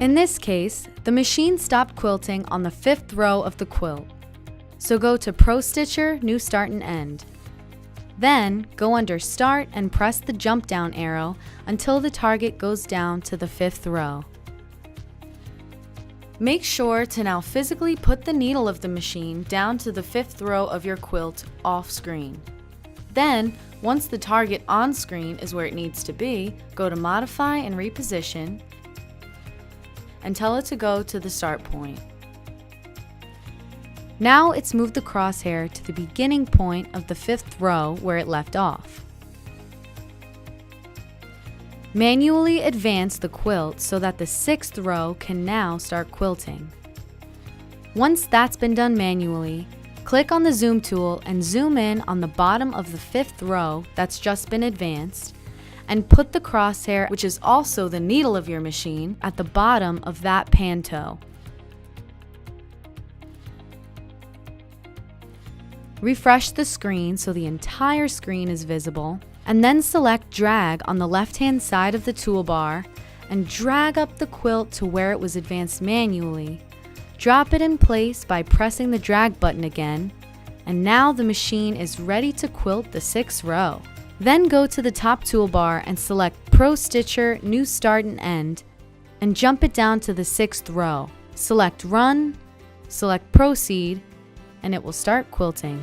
In this case, the machine stopped quilting on the 5th row of the quilt. So go to Pro Stitcher, New Start and End. Then go under Start and press the jump down arrow until the target goes down to the 5th row. Make sure to now physically put the needle of the machine down to the 5th row of your quilt off screen. Then, once the target on screen is where it needs to be, go to Modify and Reposition and tell it to go to the start point. Now it's moved the crosshair to the beginning point of the 5th row where it left off. Manually advance the quilt so that the 6th row can now start quilting. Once that's been done manually, click on the zoom tool and zoom in on the bottom of the 5th row that's just been advanced, and put the crosshair, which is also the needle of your machine, at the bottom of that pan toe. Refresh the screen so the entire screen is visible, and then select Drag on the left-hand side of the toolbar and drag up the quilt to where it was advanced manually. Drop it in place by pressing the drag button again, and now the machine is ready to quilt the 6th row. Then go to the top toolbar and select Pro Stitcher, New Start and End, and jump it down to the 6th row. Select Run, select Proceed, and it will start quilting.